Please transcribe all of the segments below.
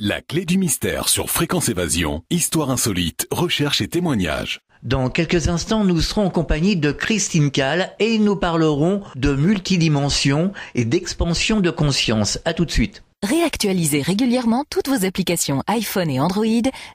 La clé du mystère sur Fréquence Évasion, histoire insolite, recherche et témoignages. Dans quelques instants, nous serons en compagnie de Christine Calle et nous parlerons de multidimension et d'expansion de conscience. À tout de suite. Réactualisez régulièrement toutes vos applications iPhone et Android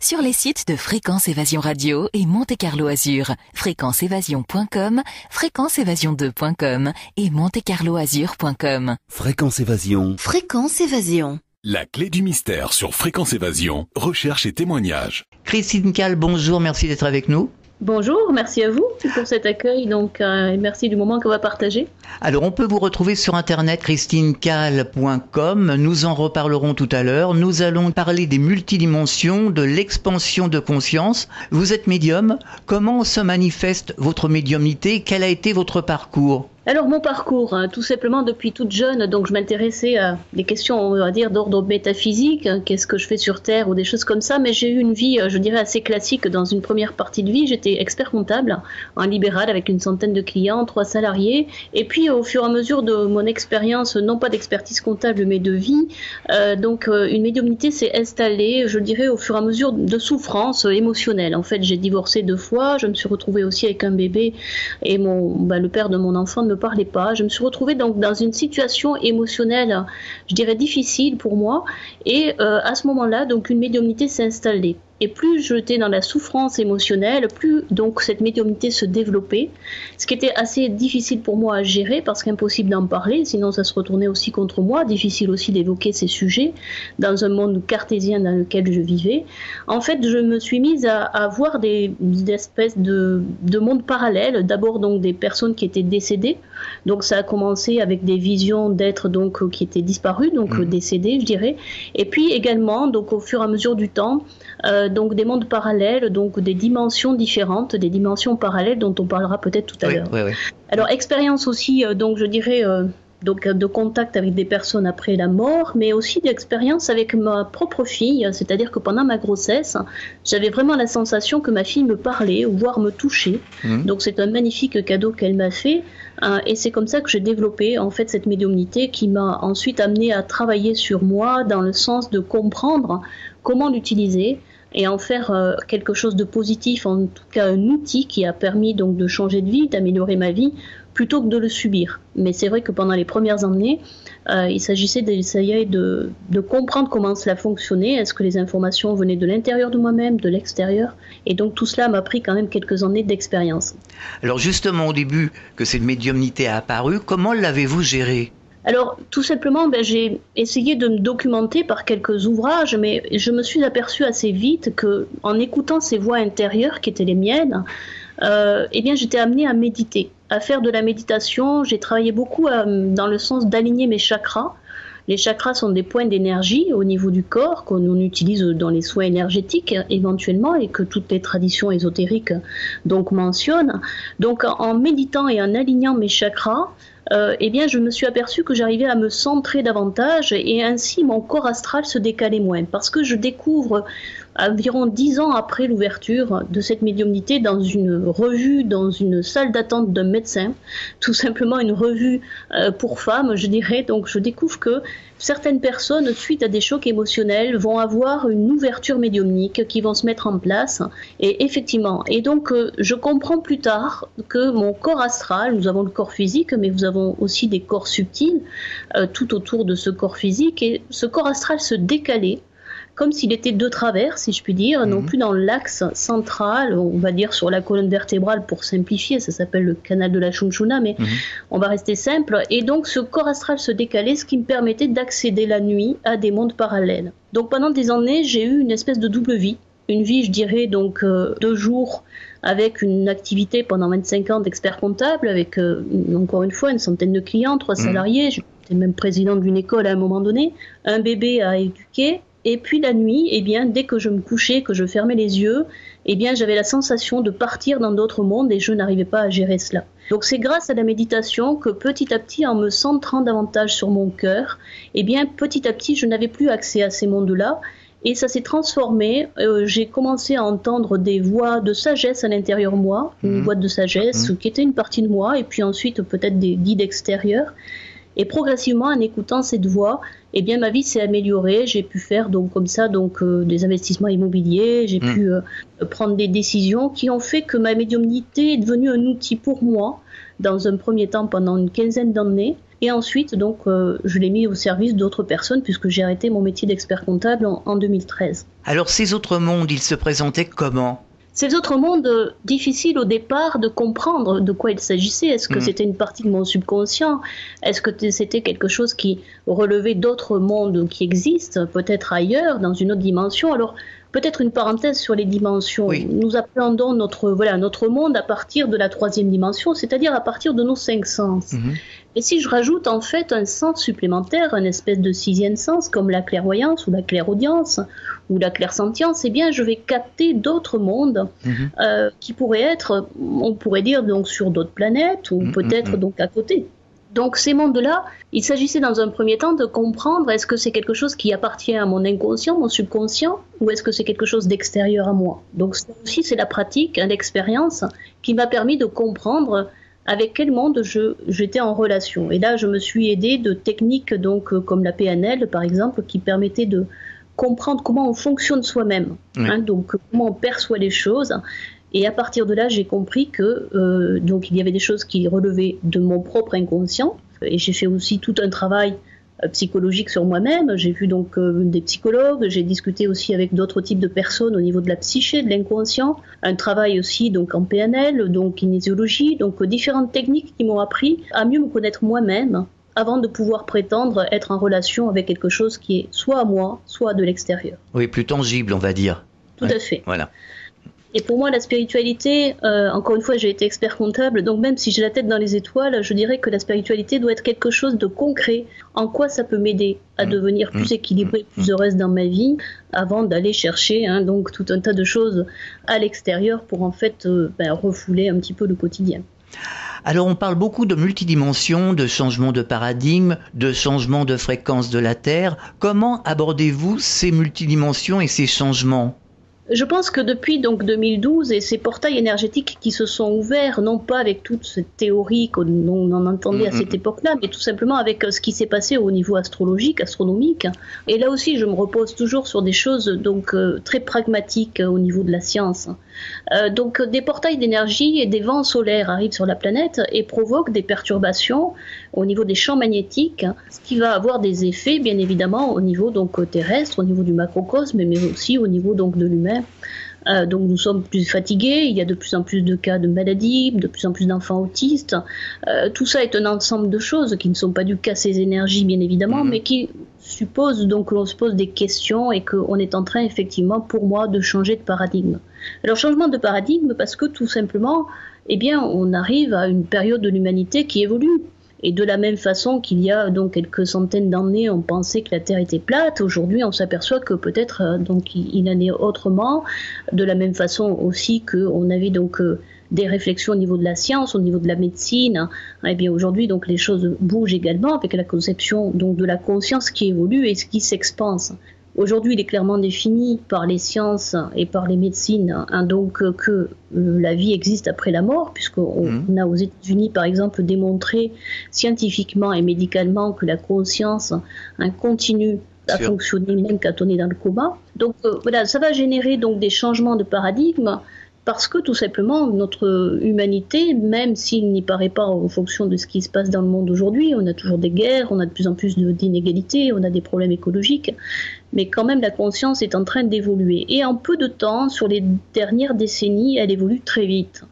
sur les sites de Fréquence Évasion Radio et Monte Carlo Azur, fréquenceévasion.com, fréquenceévasion2.com et montecarloazur.com. Fréquence Évasion. Fréquence Évasion. La clé du mystère sur Fréquence Évasion, recherche et témoignages. Christine Calle, bonjour, merci d'être avec nous. Bonjour, merci à vous pour cet accueil, et merci du moment qu'on va partager. Alors, on peut vous retrouver sur internet christinecalle.com, nous en reparlerons tout à l'heure. Nous allons parler des multidimensions, de l'expansion de conscience. Vous êtes médium, comment se manifeste votre médiumnité? Quel a été votre parcours? Alors mon parcours, tout simplement depuis toute jeune, donc je m'intéressais à des questions, on va dire, d'ordre métaphysique, qu'est-ce que je fais sur Terre ou des choses comme ça, mais j'ai eu une vie, je dirais, assez classique dans une première partie de vie. J'étais expert comptable en libéral avec une centaine de clients, 3 salariés, et puis au fur et à mesure de mon expérience, non pas d'expertise comptable mais de vie, une médiumnité s'est installée, je dirais, au fur et à mesure de souffrances émotionnelles. En fait, j'ai divorcé 2 fois, je me suis retrouvée aussi avec un bébé et le père de mon enfant ne me parlait pas. Je me suis retrouvée donc dans une situation émotionnelle, je dirais difficile pour moi, et à ce moment-là, donc une médiumnité s'est installée. Et plus j'étais dans la souffrance émotionnelle, plus donc cette médiumnité se développait, ce qui était assez difficile pour moi à gérer parce qu'impossible d'en parler, sinon ça se retournait aussi contre moi, difficile aussi d'évoquer ces sujets dans un monde cartésien dans lequel je vivais. En fait, je me suis mise à voir des espèces de mondes parallèles, d'abord donc des personnes qui étaient décédées, donc ça a commencé avec des visions d'êtres donc qui étaient disparus, donc décédés je dirais, et puis également donc au fur et à mesure du temps, donc des mondes parallèles, donc des dimensions différentes, des dimensions parallèles dont on parlera peut-être tout à l'heure. Oui. Alors expérience aussi, donc je dirais de contact avec des personnes après la mort, mais aussi d'expérience avec ma propre fille, c'est-à-dire que pendant ma grossesse, j'avais vraiment la sensation que ma fille me parlait, voire me touchait. Donc c'est un magnifique cadeau qu'elle m'a fait, et c'est comme ça que j'ai développé en fait cette médiumnité qui m'a ensuite amené à travailler sur moi dans le sens de comprendre comment l'utiliser et en faire quelque chose de positif, en tout cas un outil qui a permis donc de changer de vie, d'améliorer ma vie, plutôt que de le subir. Mais c'est vrai que pendant les premières années, il s'agissait d'essayer de comprendre comment cela fonctionnait, est-ce que les informations venaient de l'intérieur de moi-même, de l'extérieur, et donc tout cela m'a pris quand même quelques années d'expérience. Alors justement au début que cette médiumnité a apparu, comment l'avez-vous gérée ? Alors, tout simplement, j'ai essayé de me documenter par quelques ouvrages, mais je me suis aperçue assez vite que, en écoutant ces voix intérieures qui étaient les miennes, j'étais amenée à méditer, à faire de la méditation. J'ai travaillé beaucoup dans le sens d'aligner mes chakras. Les chakras sont des points d'énergie au niveau du corps qu'on utilise dans les soins énergétiques éventuellement et que toutes les traditions ésotériques donc mentionnent. Donc, en méditant et en alignant mes chakras, je me suis aperçue que j'arrivais à me centrer davantage et ainsi mon corps astral se décalait moins. Parce que je découvre environ 10 ans après l'ouverture de cette médiumnité dans une revue, dans une salle d'attente d'un médecin, tout simplement une revue pour femmes, je dirais. Donc je découvre que certaines personnes, suite à des chocs émotionnels, vont avoir une ouverture médiumnique qui vont se mettre en place. Et effectivement, je comprends plus tard que mon corps astral, nous avons le corps physique, mais nous avons aussi des corps subtils tout autour de ce corps physique, et ce corps astral se décalait comme s'il était de travers, si je puis dire, non plus dans l'axe central, on va dire sur la colonne vertébrale pour simplifier, ça s'appelle le canal de la Shunshuna, mais on va rester simple. Et donc ce corps astral se décalait, ce qui me permettait d'accéder la nuit à des mondes parallèles. Donc pendant des années, j'ai eu une espèce de double vie. Une vie, je dirais, donc 2 jours avec une activité pendant 25 ans d'expert comptable, avec encore une fois une centaine de clients, 3 salariés, j'étais même présidente d'une école à un moment donné, un bébé à éduquer. Et puis la nuit, dès que je me couchais, que je fermais les yeux, j'avais la sensation de partir dans d'autres mondes et je n'arrivais pas à gérer cela. Donc c'est grâce à la méditation que petit à petit, en me centrant davantage sur mon cœur, petit à petit, je n'avais plus accès à ces mondes-là. Et ça s'est transformé, j'ai commencé à entendre des voix de sagesse à l'intérieur de moi, une voix de sagesse qui était une partie de moi, et puis ensuite peut-être des guides extérieurs. Et progressivement, en écoutant cette voix, eh bien, ma vie s'est améliorée. J'ai pu faire donc comme ça des investissements immobiliers. J'ai pu prendre des décisions qui ont fait que ma médiumnité est devenue un outil pour moi, dans un premier temps pendant une quinzaine d'années. Et ensuite, donc, je l'ai mis au service d'autres personnes puisque j'ai arrêté mon métier d'expert comptable en 2013. Alors, ces autres mondes, ils se présentaient comment ? Ces autres mondes, difficiles au départ de comprendre de quoi il s'agissait. Est-ce que c'était une partie de mon subconscient ? Est-ce que c'était quelque chose qui relevait d'autres mondes qui existent, peut-être ailleurs, dans une autre dimension ? Alors, peut-être une parenthèse sur les dimensions. Oui. Nous appréhendons notre monde à partir de la 3e dimension, c'est-à-dire à partir de nos 5 sens. Et si je rajoute en fait un sens supplémentaire, une espèce de 6e sens, comme la clairvoyance ou la clairaudience ou la clairsentience, eh bien je vais capter d'autres mondes qui pourraient être, on pourrait dire, donc sur d'autres planètes ou peut-être donc à côté. Donc ces mondes-là, il s'agissait dans un premier temps de comprendre est-ce que c'est quelque chose qui appartient à mon inconscient, mon subconscient, ou est-ce que c'est quelque chose d'extérieur à moi. Donc ça aussi c'est la pratique, l'expérience qui m'a permis de comprendre avec quel monde j'étais en relation. Et là je me suis aidée de techniques donc comme la PNL par exemple qui permettaient de comprendre comment on fonctionne soi-même, donc comment on perçoit les choses. Et à partir de là, j'ai compris que donc il y avait des choses qui relevaient de mon propre inconscient. Et j'ai fait aussi tout un travail psychologique sur moi-même. J'ai vu donc des psychologues. J'ai discuté aussi avec d'autres types de personnes au niveau de la psyché, de l'inconscient. Un travail aussi donc en PNL, donc kinésiologie, donc différentes techniques qui m'ont appris à mieux me connaître moi-même avant de pouvoir prétendre être en relation avec quelque chose qui est soit à moi, soit de l'extérieur. Oui, plus tangible, on va dire. Tout à fait. Voilà. Et pour moi, la spiritualité, encore une fois, j'ai été expert comptable, donc même si j'ai la tête dans les étoiles, je dirais que la spiritualité doit être quelque chose de concret. En quoi ça peut m'aider à devenir plus équilibrée, plus heureuse dans ma vie, avant d'aller chercher donc tout un tas de choses à l'extérieur pour en fait refouler un petit peu le quotidien. Alors on parle beaucoup de multidimensions, de changement de paradigme, de changement de fréquence de la Terre. Comment abordez-vous ces multidimensions et ces changements ? Je pense que depuis donc 2012 et ces portails énergétiques qui se sont ouverts, non pas avec toute cette théorie qu'on en entendait à cette époque-là, mais tout simplement avec ce qui s'est passé au niveau astrologique, astronomique. Et là aussi, je me repose toujours sur des choses donc très pragmatiques au niveau de la science. Donc des portails d'énergie et des vents solaires arrivent sur la planète et provoquent des perturbations au niveau des champs magnétiques, ce qui va avoir des effets bien évidemment au niveau donc terrestre, au niveau du macrocosme, mais aussi au niveau donc de l'humain. Donc nous sommes plus fatigués, il y a de plus en plus de cas de maladies, de plus en plus d'enfants autistes. Tout ça est un ensemble de choses qui ne sont pas dues qu'à ces énergies bien évidemment, mais qui supposent donc que l'on se pose des questions et qu'on est en train effectivement pour moi de changer de paradigme. Alors changement de paradigme parce que tout simplement, eh bien on arrive à une période de l'humanité qui évolue. Et de la même façon qu'il y a donc quelques centaines d'années, on pensait que la Terre était plate. Aujourd'hui, on s'aperçoit que peut-être donc il en est autrement. De la même façon aussi qu'on avait donc des réflexions au niveau de la science, au niveau de la médecine. Et bien aujourd'hui, donc les choses bougent également avec la conception donc de la conscience qui évolue et qui s'expanse. Aujourd'hui, il est clairement défini par les sciences et par les médecines donc que la vie existe après la mort, puisqu'on a aux États-Unis, par exemple, démontré scientifiquement et médicalement que la conscience continue à fonctionner même quand on est dans le coma. Donc voilà, ça va générer donc des changements de paradigme. Parce que tout simplement, notre humanité, même s'il n'y paraît pas en fonction de ce qui se passe dans le monde aujourd'hui, on a toujours des guerres, on a de plus en plus d'inégalités, on a des problèmes écologiques, mais quand même la conscience est en train d'évoluer. Et en peu de temps, sur les dernières décennies, elle évolue très vite.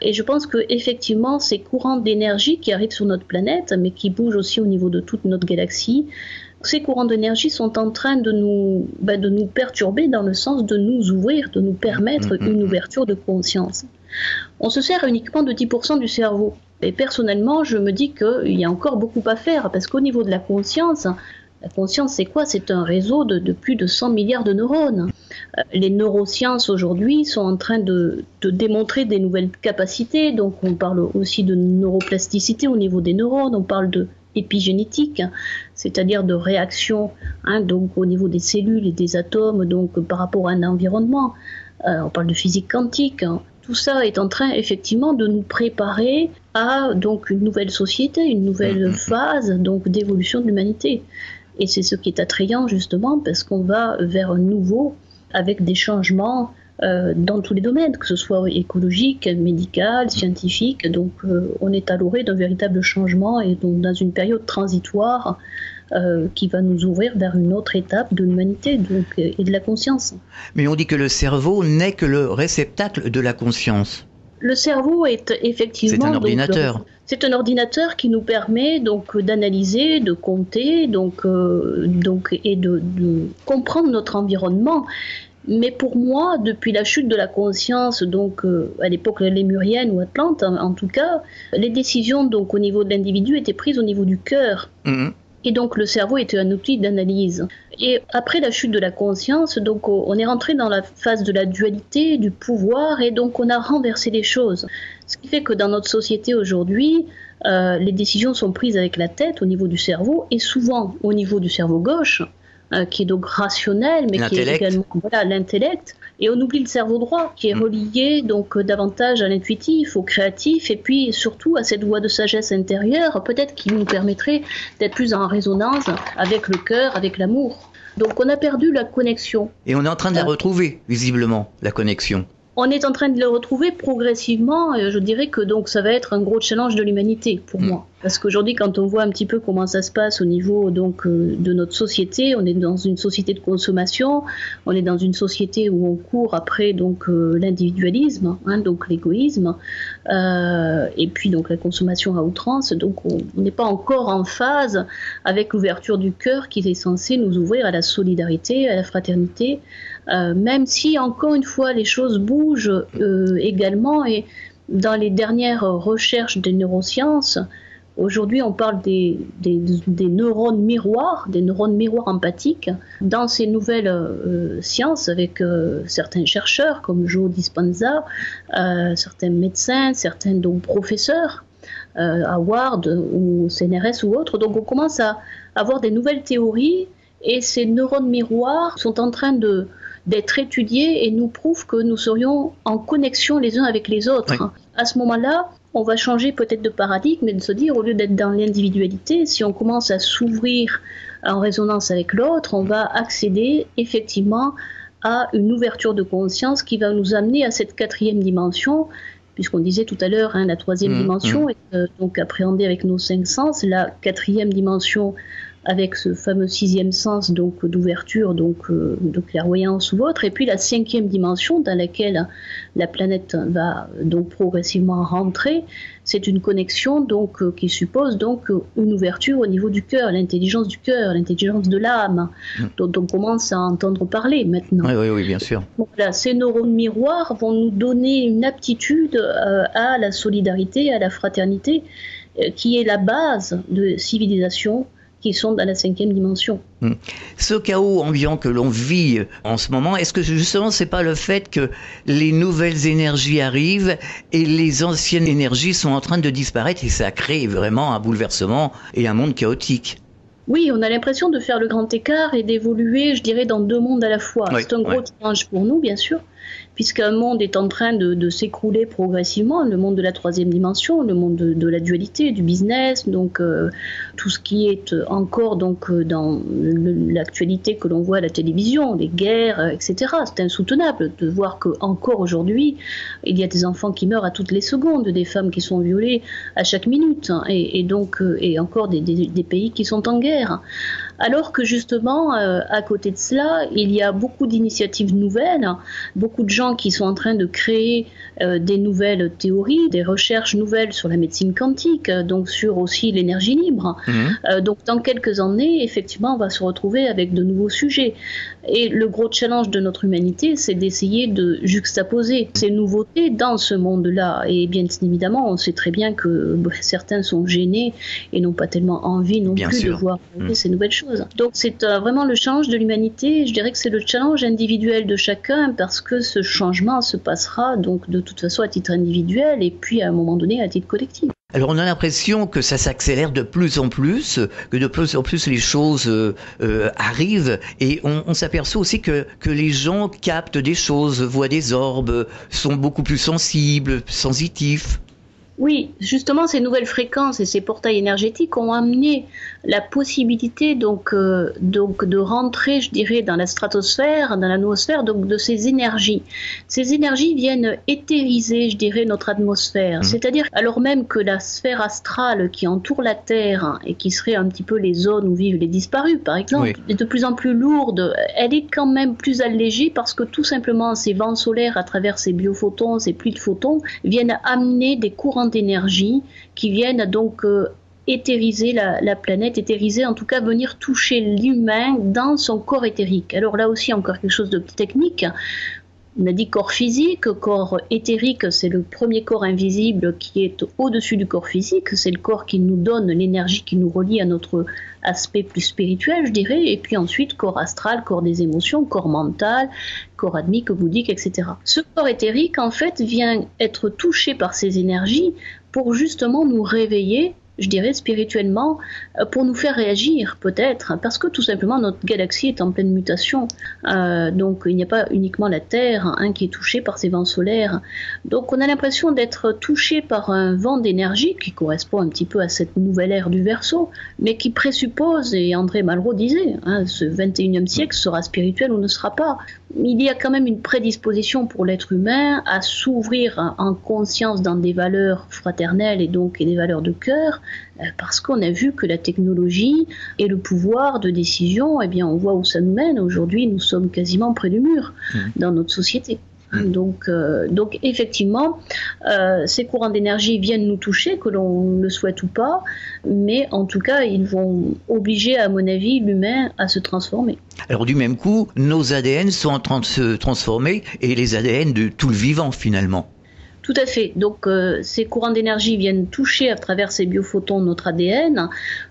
Et je pense qu'effectivement, ces courants d'énergie qui arrivent sur notre planète, mais qui bougent aussi au niveau de toute notre galaxie, ces courants d'énergie sont en train de nous perturber dans le sens de nous ouvrir, de nous permettre une ouverture de conscience. On se sert uniquement de 10% du cerveau. Et personnellement, je me dis qu'il y a encore beaucoup à faire, parce qu'au niveau de la conscience c'est quoi ? C'est un réseau de plus de 100 milliards de neurones. Les neurosciences aujourd'hui sont en train de démontrer des nouvelles capacités, donc on parle aussi de neuroplasticité au niveau des neurones, on parle de épigénétique, c'est-à-dire de réaction, donc au niveau des cellules et des atomes, donc par rapport à un environnement. On parle de physique quantique. Tout ça est en train effectivement de nous préparer à donc une nouvelle société, une nouvelle phase donc d'évolution de l'humanité. Et c'est ce qui est attrayant justement parce qu'on va vers un nouveau avec des changements dans tous les domaines, que ce soit écologique, médical, scientifique. Donc on est à l'orée d'un véritable changement et donc dans une période transitoire qui va nous ouvrir vers une autre étape de l'humanité et de la conscience. Mais on dit que le cerveau n'est que le réceptacle de la conscience. Le cerveau est effectivement... C'est un ordinateur. C'est un ordinateur qui nous permet donc d'analyser, de compter, et de comprendre notre environnement. Mais pour moi, depuis la chute de la conscience, donc à l'époque lémurienne ou atlante, en tout cas, les décisions donc au niveau de l'individu étaient prises au niveau du cœur. Et donc le cerveau était un outil d'analyse. Et après la chute de la conscience, donc on est rentré dans la phase de la dualité, du pouvoir, et donc on a renversé les choses. Ce qui fait que dans notre société aujourd'hui, les décisions sont prises avec la tête au niveau du cerveau, et souvent au niveau du cerveau gauche, qui est donc rationnel, mais qui est également l'intellect. Et on oublie le cerveau droit, qui est relié donc davantage à l'intuitif, au créatif, et puis surtout à cette voie de sagesse intérieure, peut-être qui nous permettrait d'être plus en résonance avec le cœur, avec l'amour. Donc on a perdu la connexion. Et on est en train de la retrouver, visiblement, la connexion. On est en train de le retrouver progressivement, et je dirais que donc ça va être un gros challenge de l'humanité pour moi. Parce qu'aujourd'hui, quand on voit un petit peu comment ça se passe au niveau donc de notre société, on est dans une société de consommation, on est dans une société où on court après donc l'individualisme, donc l'égoïsme, et puis donc la consommation à outrance. Donc on n'est pas encore en phase avec l'ouverture du cœur qui est censée nous ouvrir à la solidarité, à la fraternité. Même si, encore une fois, les choses bougent également, et dans les dernières recherches des neurosciences, aujourd'hui on parle des neurones miroirs, des neurones miroirs empathiques. Dans ces nouvelles sciences, avec certains chercheurs comme Joe Dispenza, certains médecins, certains donc professeurs, Harvard ou CNRS ou autres, donc on commence à avoir des nouvelles théories, et ces neurones miroirs sont en train d'être étudiés et nous prouvent que nous serions en connexion les uns avec les autres. Oui. À ce moment-là, on va changer peut-être de paradigme et de se dire, au lieu d'être dans l'individualité, si on commence à s'ouvrir en résonance avec l'autre, on va accéder effectivement à une ouverture de conscience qui va nous amener à cette quatrième dimension, puisqu'on disait tout à l'heure, la troisième dimension est donc appréhendée avec nos 5 sens, la quatrième dimension avec ce fameux 6e sens donc d'ouverture, donc de clairvoyance ou autre, et puis la 5e dimension dans laquelle la planète va donc progressivement rentrer, c'est une connexion donc qui suppose donc une ouverture au niveau du cœur, l'intelligence du cœur, l'intelligence de l'âme, dont on commence à entendre parler maintenant. Oui, bien sûr. Donc là, ces neurones miroirs vont nous donner une aptitude à la solidarité, à la fraternité, qui est la base de civilisation, qui sont dans la 5e dimension. Ce chaos ambiant que l'on vit en ce moment, est-ce que justement c'est pas le fait que les nouvelles énergies arrivent et les anciennes énergies sont en train de disparaître, et ça crée vraiment un bouleversement et un monde chaotique? Oui, on a l'impression de faire le grand écart et d'évoluer, je dirais, dans 2 mondes à la fois. Oui, c'est un gros challenge pour nous, bien sûr, puisqu'un monde est en train de s'écrouler progressivement, le monde de la 3e dimension, le monde de la dualité, du business, donc tout ce qui est encore donc dans l'actualité que l'on voit à la télévision, les guerres, etc. C'est insoutenable de voir qu'encore aujourd'hui, il y a des enfants qui meurent à toutes les secondes, des femmes qui sont violées à chaque minute, et donc et encore des pays qui sont en guerre. Alors que justement, à côté de cela, il y a beaucoup d'initiatives nouvelles, beaucoup de gens qui sont en train de créer des nouvelles théories, des recherches nouvelles sur la médecine quantique, donc sur aussi l'énergie libre. Donc dans quelques années, effectivement, on va se retrouver avec de nouveaux sujets. Et le gros challenge de notre humanité, c'est d'essayer de juxtaposer ces nouveautés dans ce monde-là. Et bien évidemment, on sait très bien que certains sont gênés et n'ont pas tellement envie non plus de voir ces nouvelles choses. chose. Donc c'est vraiment le challenge de l'humanité. Je dirais que c'est le challenge individuel de chacun parce que ce changement se passera donc de toute façon à titre individuel et puis à un moment donné à titre collectif. Alors on a l'impression que ça s'accélère de plus en plus, que de plus en plus les choses arrivent et on s'aperçoit aussi que les gens captent des choses, voient des orbes, sont beaucoup plus sensibles, sensitifs. Oui, justement, ces nouvelles fréquences et ces portails énergétiques ont amené la possibilité donc de rentrer, je dirais, dans la stratosphère, dans la noosphère, donc de ces énergies. Ces énergies viennent éthériser, je dirais, notre atmosphère. C'est-à-dire, alors même que la sphère astrale qui entoure la Terre et qui serait un petit peu les zones où vivent les disparus, par exemple, est de plus en plus lourde, elle est quand même plus allégée parce que tout simplement ces vents solaires à travers ces biophotons, ces pluies de photons, viennent amener des courants d'énergie qui viennent donc éthériser la planète, éthériser en tout cas venir toucher l'humain dans son corps éthérique. Alors là aussi encore quelque chose de technique. On a dit corps physique, corps éthérique, c'est le premier corps invisible qui est au-dessus du corps physique, c'est le corps qui nous donne l'énergie qui nous relie à notre aspect plus spirituel, je dirais, et puis ensuite corps astral, corps des émotions, corps mental, corps admique, bouddhique, etc. Ce corps éthérique, en fait, vient être touché par ces énergies pour justement nous réveiller, je dirais spirituellement, pour nous faire réagir peut-être, parce que tout simplement notre galaxie est en pleine mutation. Donc il n'y a pas uniquement la Terre qui est touchée par ces vents solaires. Donc on a l'impression d'être touché par un vent d'énergie qui correspond un petit peu à cette nouvelle ère du Verseau, mais qui présuppose, et André Malraux disait, ce 21e siècle sera spirituel ou ne sera pas. Il y a quand même une prédisposition pour l'être humain à s'ouvrir en conscience dans des valeurs fraternelles et donc des valeurs de cœur, parce qu'on a vu que la technologie et le pouvoir de décision, eh bien, on voit où ça nous mène. Aujourd'hui, nous sommes quasiment près du mur dans notre société. Donc effectivement, ces courants d'énergie viennent nous toucher, que l'on le souhaite ou pas, mais en tout cas, ils vont obliger, à mon avis, l'humain à se transformer. Alors du même coup, nos ADN sont en train de se transformer et les ADN de tout le vivant finalement. Tout à fait. Donc ces courants d'énergie viennent toucher à travers ces biophotons notre ADN.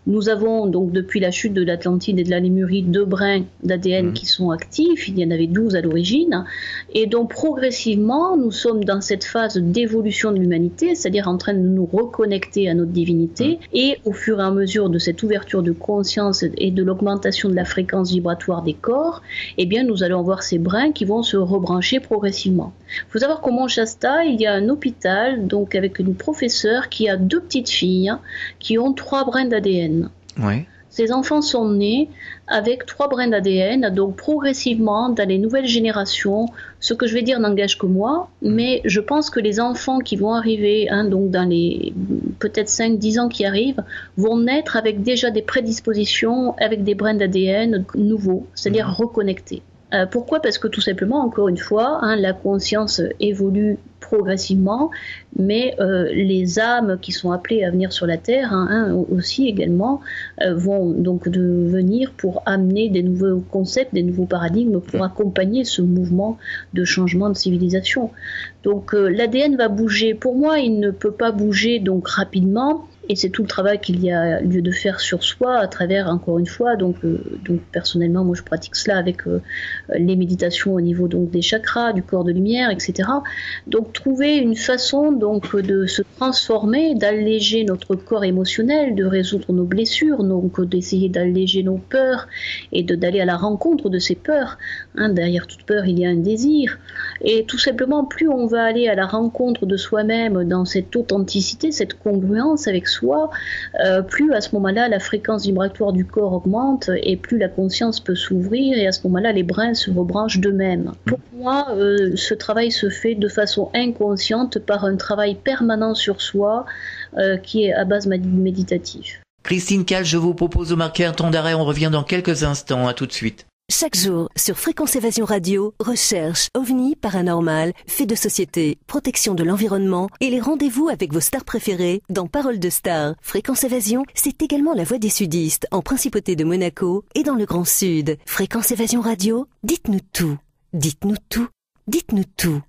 Nous avons donc depuis la chute de l'Atlantide et de la Lémurie 2 brins d'ADN qui sont actifs. Il y en avait 12 à l'origine. Et donc progressivement, nous sommes dans cette phase d'évolution de l'humanité, c'est-à-dire en train de nous reconnecter à notre divinité. Et au fur et à mesure de cette ouverture de conscience et de l'augmentation de la fréquence vibratoire des corps, eh bien nous allons avoir ces brins qui vont se rebrancher progressivement. Il faut savoir qu'au Mont Shasta, il y a un hôpital donc avec une professeure qui a 2 petites filles qui ont 3 brins d'ADN. Ouais. Ces enfants sont nés avec 3 brins d'ADN, donc progressivement dans les nouvelles générations, ce que je vais dire n'engage que moi, mais je pense que les enfants qui vont arriver, donc dans les peut-être 5-10 ans qui arrivent, vont naître avec déjà des prédispositions, avec des brins d'ADN nouveaux, c'est-à-dire reconnectés. Pourquoi ? Parce que tout simplement, encore une fois, la conscience évolue progressivement, mais les âmes qui sont appelées à venir sur la Terre aussi également vont donc venir pour amener des nouveaux concepts, des nouveaux paradigmes pour accompagner ce mouvement de changement de civilisation. Donc l'ADN va bouger. Pour moi, il ne peut pas bouger donc rapidement. Et c'est tout le travail qu'il y a lieu de faire sur soi à travers, encore une fois, donc personnellement, moi je pratique cela avec les méditations au niveau donc des chakras, du corps de lumière, etc. Donc trouver une façon donc de se transformer, d'alléger notre corps émotionnel, de résoudre nos blessures, donc d'essayer d'alléger nos peurs et d'aller à la rencontre de ces peurs. Derrière toute peur, il y a un désir. Et tout simplement, plus on va aller à la rencontre de soi-même dans cette authenticité, cette congruence avec soi, plus à ce moment-là la fréquence vibratoire du corps augmente et plus la conscience peut s'ouvrir et à ce moment-là les brins se rebranchent d'eux-mêmes. Pour moi, ce travail se fait de façon inconsciente par un travail permanent sur soi qui est à base méditative. Christine Calle, je vous propose de marquer un temps d'arrêt, on revient dans quelques instants, à tout de suite. Chaque jour, sur Fréquence Évasion Radio, recherche, ovni, paranormal, faits de société, protection de l'environnement et les rendez-vous avec vos stars préférées dans Paroles de Stars. Fréquence Évasion, c'est également la voix des sudistes en Principauté de Monaco et dans le Grand Sud. Fréquence Évasion Radio, dites-nous tout. Dites-nous tout. Dites-nous tout.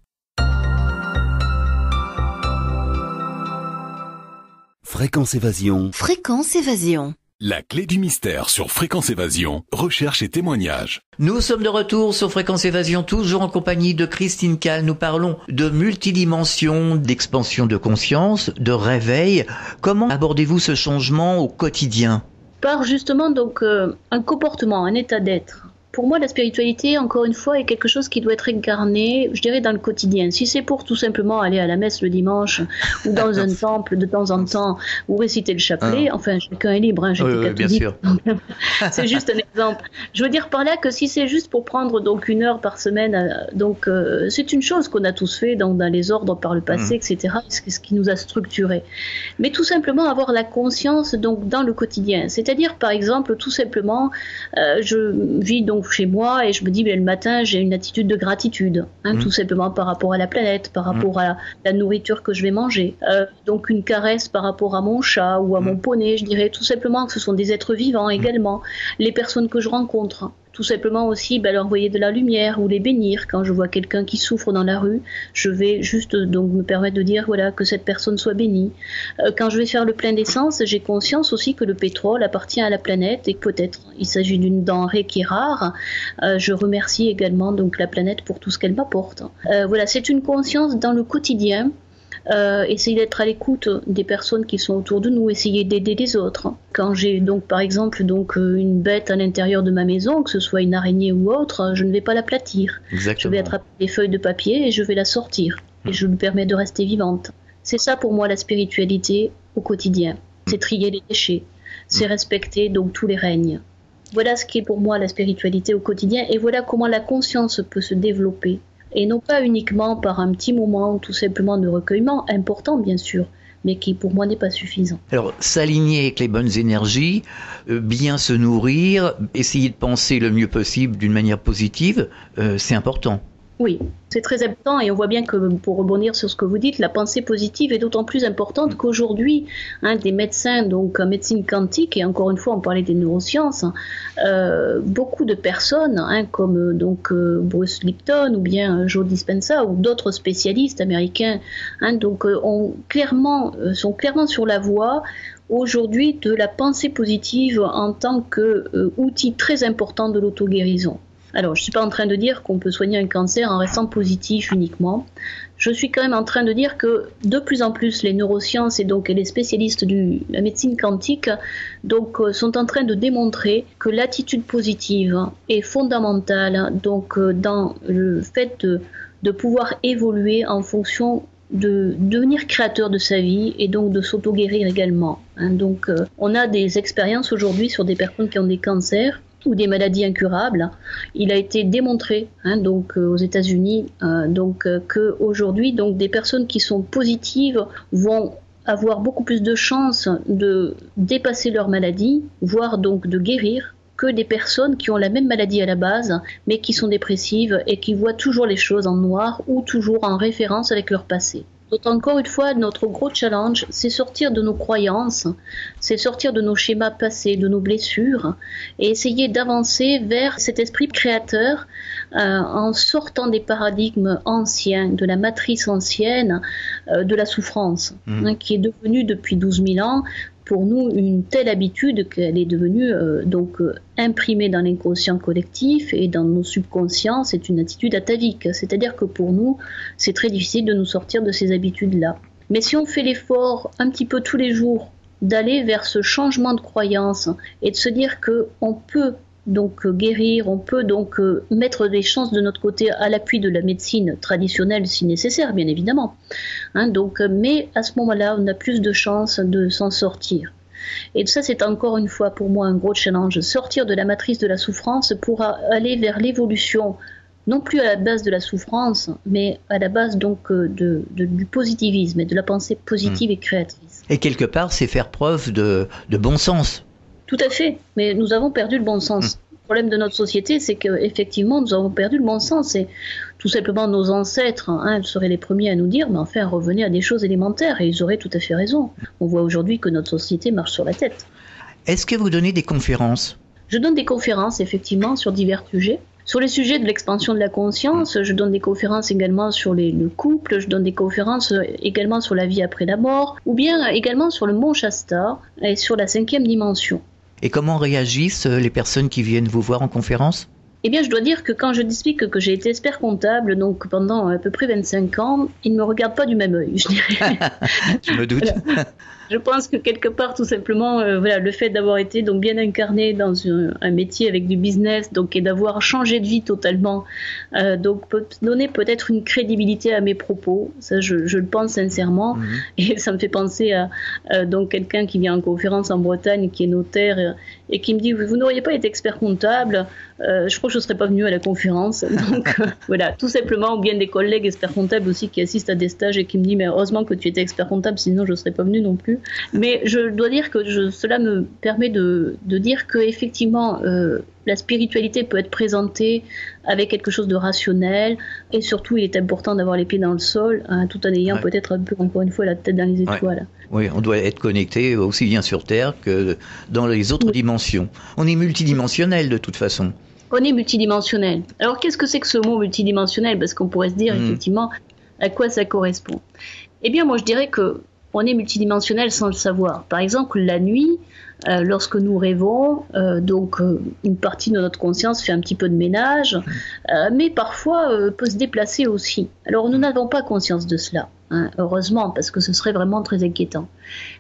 Fréquence Évasion. Fréquence Évasion. La clé du mystère sur Fréquence Évasion, recherche et témoignages. Nous sommes de retour sur Fréquence Évasion, toujours en compagnie de Christine Calle. Nous parlons de multidimension, d'expansion de conscience, de réveil. Comment abordez-vous ce changement au quotidien ? Par justement donc un comportement, un état d'être. Pour moi, la spiritualité, encore une fois, est quelque chose qui doit être incarné, je dirais, dans le quotidien. Si c'est pour tout simplement aller à la messe le dimanche ou dans un temple de temps en temps ou réciter le chapelet, enfin, chacun est libre, j'étais catholique. Bien sûr. C'est juste un exemple. Je veux dire par là que si c'est juste pour prendre donc 1 heure par semaine, c'est une chose qu'on a tous fait dans les ordres par le passé, etc. C'est ce qui nous a structurés. Mais tout simplement avoir la conscience donc dans le quotidien. C'est-à-dire, par exemple, tout simplement, je vis donc chez moi et je me dis le matin j'ai une attitude de gratitude, tout simplement par rapport à la planète, par rapport à la nourriture que je vais manger, donc une caresse par rapport à mon chat ou à mon poney, je dirais tout simplement que ce sont des êtres vivants également, les personnes que je rencontre. Tout simplement aussi leur envoyer de la lumière ou les bénir. Quand je vois quelqu'un qui souffre dans la rue, je vais juste donc me permettre de dire voilà que cette personne soit bénie. Quand je vais faire le plein d'essence, j'ai conscience aussi que le pétrole appartient à la planète et que peut-être il s'agit d'une denrée qui est rare. Je remercie également donc la planète pour tout ce qu'elle m'apporte. Voilà, c'est une conscience dans le quotidien. Essayer d'être à l'écoute des personnes qui sont autour de nous, essayer d'aider les autres. Quand j'ai donc par exemple une bête à l'intérieur de ma maison, que ce soit une araignée ou autre, je ne vais pas l'aplatir. Exactement. Je vais attraper des feuilles de papier et je vais la sortir. Et je lui permets de rester vivante. C'est ça pour moi la spiritualité au quotidien. C'est trier les déchets. C'est respecter donc tous les règnes. Voilà ce qui est pour moi la spiritualité au quotidien et voilà comment la conscience peut se développer. Et non pas uniquement par un petit moment tout simplement de recueillement, important bien sûr, mais qui pour moi n'est pas suffisant. Alors, s'aligner avec les bonnes énergies, bien se nourrir, essayer de penser le mieux possible d'une manière positive, c'est important. Oui, c'est très important et on voit bien que pour rebondir sur ce que vous dites, la pensée positive est d'autant plus importante qu'aujourd'hui, des médecins, donc en médecine quantique, et encore une fois on parlait des neurosciences, beaucoup de personnes, comme Bruce Lipton ou bien Joe Dispenza ou d'autres spécialistes américains, sont clairement sur la voie aujourd'hui de la pensée positive en tant qu'outil très important de l'auto-guérison. Alors, je ne suis pas en train de dire qu'on peut soigner un cancer en restant positif uniquement. Je suis quand même en train de dire que de plus en plus les neurosciences et les spécialistes de la médecine quantique sont en train de démontrer que l'attitude positive est fondamentale dans le fait de pouvoir évoluer en fonction de devenir créateur de sa vie et donc de s'auto-guérir également. On a des expériences aujourd'hui sur des personnes qui ont des cancers ou des maladies incurables. Il a été démontré aux États-Unis que aujourd'hui des personnes qui sont positives vont avoir beaucoup plus de chances de dépasser leur maladie, voire de guérir, que des personnes qui ont la même maladie à la base, mais qui sont dépressives et qui voient toujours les choses en noir ou toujours en référence avec leur passé. Donc encore une fois, notre gros challenge, c'est sortir de nos croyances, c'est sortir de nos schémas passés, de nos blessures, et essayer d'avancer vers cet esprit créateur en sortant des paradigmes anciens, de la matrice ancienne, de la souffrance, qui est devenue depuis 12 000 ans, pour nous une telle habitude qu'elle est devenue imprimée dans l'inconscient collectif et dans nos subconscients, c'est une attitude atavique. C'est-à-dire que pour nous, c'est très difficile de nous sortir de ces habitudes-là. Mais si on fait l'effort un petit peu tous les jours d'aller vers ce changement de croyance et de se dire qu'on peut guérir, on peut mettre des chances de notre côté à l'appui de la médecine traditionnelle si nécessaire, bien évidemment. Mais à ce moment-là, on a plus de chances de s'en sortir. Et ça, c'est encore une fois pour moi un gros challenge, sortir de la matrice de la souffrance pour aller vers l'évolution, non plus à la base de la souffrance, mais à la base du positivisme et de la pensée positive et créatrice. Et quelque part, c'est faire preuve de bon sens. Tout à fait, mais nous avons perdu le bon sens. Le problème de notre société, c'est qu'effectivement, nous avons perdu le bon sens. Et tout simplement, nos ancêtres seraient les premiers à nous dire, mais enfin, revenez à des choses élémentaires, et ils auraient tout à fait raison. On voit aujourd'hui que notre société marche sur la tête. Est-ce que vous donnez des conférences ? Je donne des conférences, effectivement, sur divers sujets. Sur les sujets de l'expansion de la conscience, je donne des conférences également sur le couple, je donne des conférences également sur la vie après la mort, ou bien également sur le mont Shasta et sur la 5e dimension. Et comment réagissent les personnes qui viennent vous voir en conférence ? Eh bien, je dois dire que quand je explique que j'ai été expert comptable donc pendant à peu près 25 ans, ils ne me regardent pas du même œil, je dirais. Je me doute. Voilà. Je pense que quelque part, tout simplement, le fait d'avoir été donc bien incarné dans un métier avec du business, donc et d'avoir changé de vie totalement, donc peut donner peut-être une crédibilité à mes propos. Ça, je le pense sincèrement, et ça me fait penser à donc quelqu'un qui vient en conférence en Bretagne, qui est notaire, et qui me dit vous n'auriez pas été expert comptable, je crois que je ne serais pas venu à la conférence. Donc voilà, tout simplement, ou bien des collègues experts comptables aussi qui assistent à des stages et qui me disent mais heureusement que tu étais expert comptable, sinon je ne serais pas venu non plus. Mais je dois dire que cela me permet de dire que effectivement la spiritualité peut être présentée avec quelque chose de rationnel, et surtout il est important d'avoir les pieds dans le sol, tout en ayant peut-être un peu, encore une fois, la tête dans les étoiles. Oui, on doit être connecté aussi bien sur Terre que dans les autres dimensions. On est multidimensionnel de toute façon. On est multidimensionnel. Alors qu'est-ce que c'est que ce mot multidimensionnel ? Parce qu'on pourrait se dire effectivement à quoi ça correspond. Eh bien moi je dirais que on est multidimensionnel sans le savoir. Par exemple, la nuit, lorsque nous rêvons, une partie de notre conscience fait un petit peu de ménage, mais parfois peut se déplacer aussi. Alors nous n'avons pas conscience de cela, heureusement, parce que ce serait vraiment très inquiétant.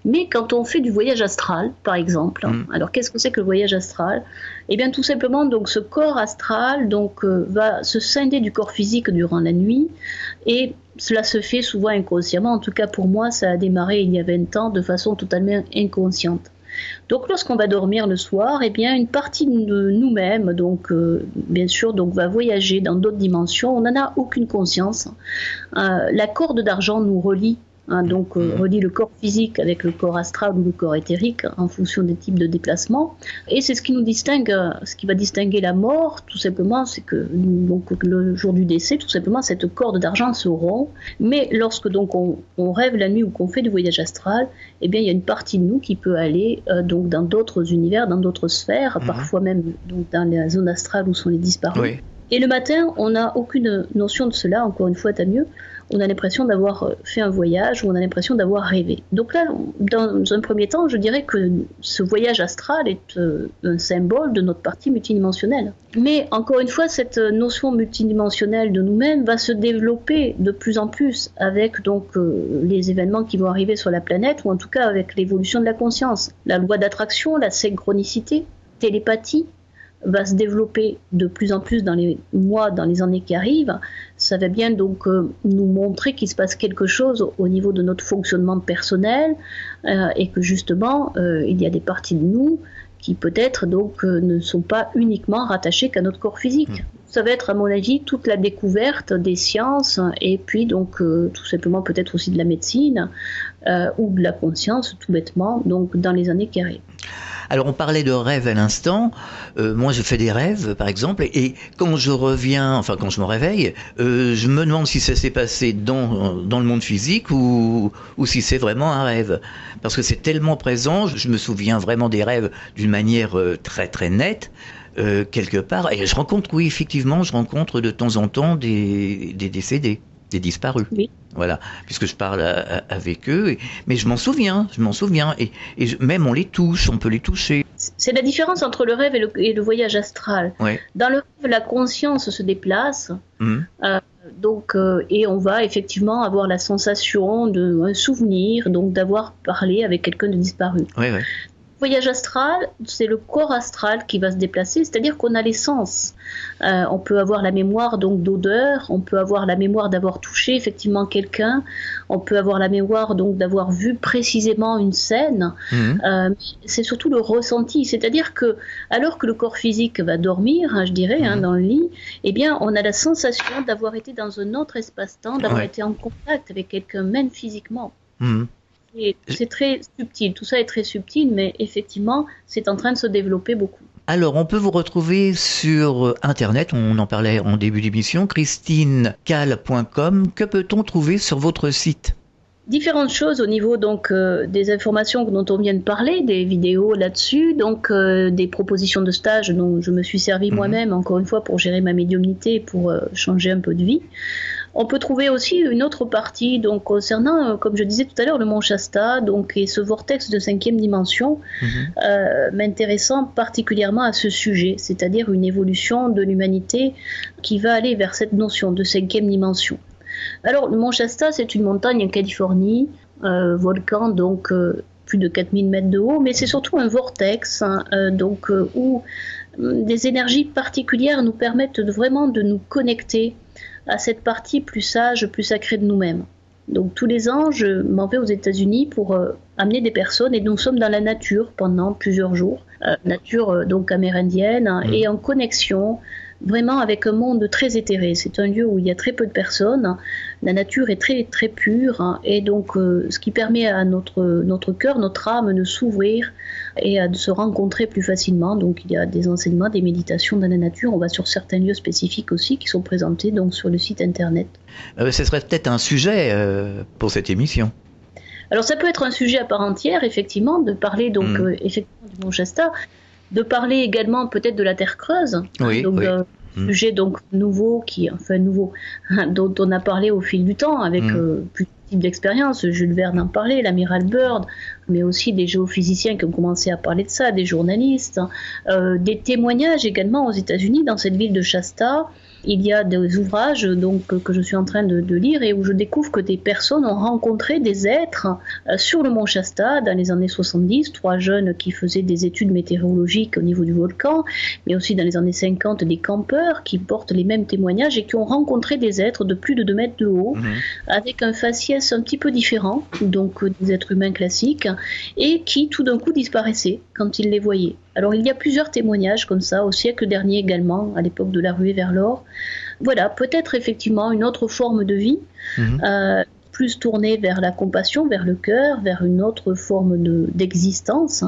Mais quand on fait du voyage astral, par exemple, alors qu'est-ce que c'est que le voyage astral ? Eh bien tout simplement, donc ce corps astral va se scinder du corps physique durant la nuit, et cela se fait souvent inconsciemment. En tout cas pour moi, ça a démarré il y a 20 ans de façon totalement inconsciente. Donc lorsqu'on va dormir le soir, eh bien une partie de nous-mêmes, bien sûr, va voyager dans d'autres dimensions. On n'en a aucune conscience. La corde d'argent nous relie. Relie le corps physique avec le corps astral ou le corps éthérique en fonction des types de déplacements. Et c'est ce qui nous distingue, ce qui va distinguer la mort, tout simplement, c'est que le jour du décès, tout simplement, cette corde d'argent se rompt. Mais lorsque on rêve la nuit ou qu'on fait du voyage astral, eh bien il y a une partie de nous qui peut aller dans d'autres univers, dans d'autres sphères, parfois même dans la zone astrale où sont les disparus. Oui. Et le matin, on n'a aucune notion de cela, encore une fois, tant mieux. On a l'impression d'avoir fait un voyage, ou on a l'impression d'avoir rêvé. Donc là, dans un premier temps, je dirais que ce voyage astral est un symbole de notre partie multidimensionnelle. Mais encore une fois, cette notion multidimensionnelle de nous-mêmes va se développer de plus en plus avec les événements qui vont arriver sur la planète, ou en tout cas avec l'évolution de la conscience. La loi d'attraction, la synchronicité, télépathie, va se développer de plus en plus dans les mois, dans les années qui arrivent. Ça va bien nous montrer qu'il se passe quelque chose au niveau de notre fonctionnement personnel, et que justement il y a des parties de nous qui peut-être ne sont pas uniquement rattachées qu'à notre corps physique. Ça va être à mon avis toute la découverte des sciences, et puis tout simplement peut-être aussi de la médecine ou de la conscience tout bêtement dans les années qui arrivent. Alors on parlait de rêve à l'instant, moi je fais des rêves par exemple, et quand je me réveille, je me demande si ça s'est passé dans le monde physique ou si c'est vraiment un rêve. Parce que c'est tellement présent, je me souviens vraiment des rêves d'une manière très très nette, quelque part, et je rencontre de temps en temps des décédés, des disparus. Oui. Voilà, puisque je parle avec eux, mais je m'en souviens, et même on peut les toucher. C'est la différence entre le rêve et le voyage astral. Oui. Dans le rêve, la conscience se déplace, et on va effectivement avoir la sensation d'un souvenir, d'avoir parlé avec quelqu'un de disparu. Oui, oui. Voyage astral, c'est le corps astral qui va se déplacer, c'est-à-dire qu'on a les sens. On peut avoir la mémoire d'odeur, on peut avoir la mémoire d'avoir touché effectivement quelqu'un, on peut avoir la mémoire d'avoir vu précisément une scène. C'est surtout le ressenti, c'est-à-dire que alors que le corps physique va dormir, je dirais, dans le lit, eh bien on a la sensation d'avoir été dans un autre espace-temps, d'avoir été en contact avec quelqu'un même physiquement. Et c'est très subtil, tout ça est très subtil, mais effectivement, c'est en train de se développer beaucoup. Alors, on peut vous retrouver sur Internet, on en parlait en début d'émission, christinecal.com. Que peut-on trouver sur votre site ? Différentes choses au niveau des informations dont on vient de parler, des vidéos là-dessus, des propositions de stage dont je me suis servi moi-même, encore une fois, pour gérer ma médiumnité et pour changer un peu de vie. On peut trouver aussi une autre partie donc concernant, comme je disais tout à l'heure, le mont Shasta, donc et ce vortex de 5e dimension, m'intéressant particulièrement à ce sujet, c'est-à-dire une évolution de l'humanité qui va aller vers cette notion de 5e dimension. Alors le mont Shasta, c'est une montagne en Californie, volcan donc plus de 4000 mètres de haut, mais c'est surtout un vortex où des énergies particulières nous permettent vraiment de nous connecter à cette partie plus sage, plus sacrée de nous-mêmes. Donc tous les ans, je m'en vais aux États-Unis pour amener des personnes et nous sommes dans la nature pendant plusieurs jours, nature donc amérindienne et en connexion vraiment avec un monde très éthéré. C'est un lieu où il y a très peu de personnes, la nature est très très pure et donc ce qui permet à notre cœur, notre âme de s'ouvrir et de se rencontrer plus facilement. Donc il y a des enseignements, des méditations dans la nature. On va sur certains lieux spécifiques aussi qui sont présentés donc sur le site internet. Ce serait peut-être un sujet pour cette émission. Alors ça peut être un sujet à part entière, effectivement, de parler donc effectivement du mont Shasta, de parler également peut-être de la Terre creuse, sujet donc nouveau dont on a parlé au fil du temps avec plus types d'expériences. Jules Verne en parlait, l'amiral Byrd, mais aussi des géophysiciens qui ont commencé à parler de ça, des journalistes, des témoignages également aux États-Unis dans cette ville de Shasta. Il y a des ouvrages donc, que je suis en train de lire et où je découvre que des personnes ont rencontré des êtres sur le mont Shasta dans les années 70, 3 jeunes qui faisaient des études météorologiques au niveau du volcan, mais aussi dans les années 50 des campeurs qui portent les mêmes témoignages et qui ont rencontré des êtres de plus de 2 mètres de haut avec un faciès un petit peu différent donc des êtres humains classiques et qui tout d'un coup disparaissaient quand ils les voyaient. Alors il y a plusieurs témoignages comme ça, au siècle dernier également, à l'époque de la ruée vers l'or. Voilà, peut-être effectivement une autre forme de vie, plus tournée vers la compassion, vers le cœur, vers une autre forme d'existence,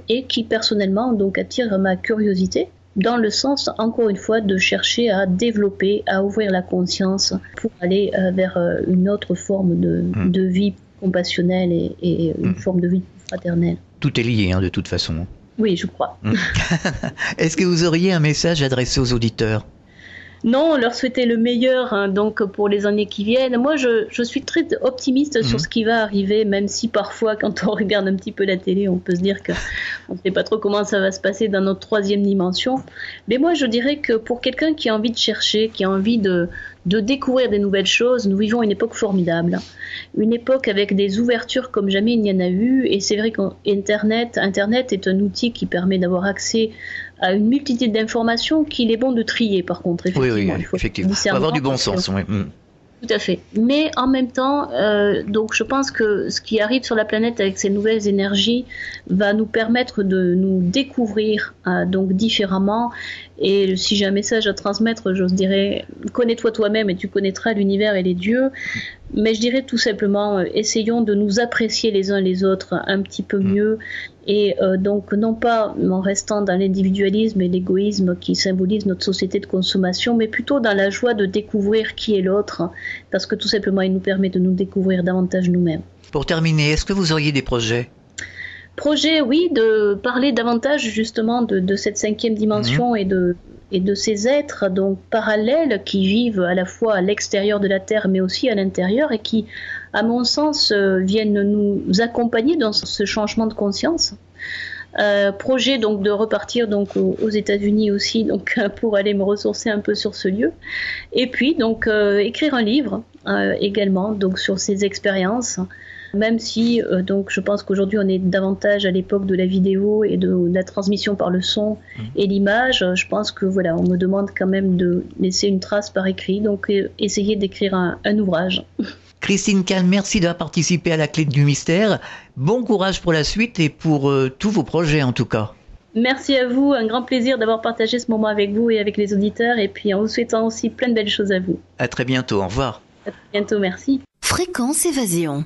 et qui personnellement donc attire ma curiosité, dans le sens, encore une fois, de chercher à développer, à ouvrir la conscience pour aller vers une autre forme de vie compassionnelle et une forme de vie fraternelle. Tout est lié, de toute façon. Oui, je crois. Est-ce que vous auriez un message adressé aux auditeurs ? Non, leur souhaiter le meilleur donc pour les années qui viennent. Moi, je suis très optimiste sur ce qui va arriver, même si parfois, quand on regarde un petit peu la télé, on peut se dire qu'on ne sait pas trop comment ça va se passer dans notre 3e dimension. Mais moi, je dirais que pour quelqu'un qui a envie de chercher, qui a envie de découvrir des nouvelles choses, nous vivons une époque formidable. Une époque avec des ouvertures comme jamais il n'y en a eu. Et c'est vrai qu'Internet est un outil qui permet d'avoir accès à une multitude d'informations qu'il est bon de trier, par contre. Effectivement, il faut avoir du bon sens. Oui. Tout à fait. Mais en même temps, donc je pense que ce qui arrive sur la planète avec ces nouvelles énergies va nous permettre de nous découvrir donc différemment. Et si j'ai un message à transmettre, je dirais, connais-toi toi-même et tu connaîtras l'univers et les dieux. Mais je dirais tout simplement, essayons de nous apprécier les uns les autres un petit peu mieux. Et donc, non pas en restant dans l'individualisme et l'égoïsme qui symbolise notre société de consommation, mais plutôt dans la joie de découvrir qui est l'autre, parce que tout simplement, il nous permet de nous découvrir davantage nous-mêmes. Pour terminer, est-ce que vous auriez des projets ? Projet, oui, de parler davantage justement de cette 5e dimension et de ces êtres donc parallèles qui vivent à la fois à l'extérieur de la Terre mais aussi à l'intérieur et qui, à mon sens, viennent nous accompagner dans ce changement de conscience. Projet donc de repartir donc aux États-Unis aussi donc pour aller me ressourcer un peu sur ce lieu et puis donc écrire un livre également donc sur ces expériences. Même si donc je pense qu'aujourd'hui on est davantage à l'époque de la vidéo et de la transmission par le son et l'image, je pense que voilà, on me demande quand même de laisser une trace par écrit, donc essayer d'écrire un ouvrage. Christine Kall, merci d'avoir participé à la Clé du Mystère. Bon courage pour la suite et pour tous vos projets en tout cas. Merci à vous, un grand plaisir d'avoir partagé ce moment avec vous et avec les auditeurs et puis en vous souhaitant aussi plein de belles choses à vous. À très bientôt, au revoir. À très bientôt, merci. Fréquence Évasion.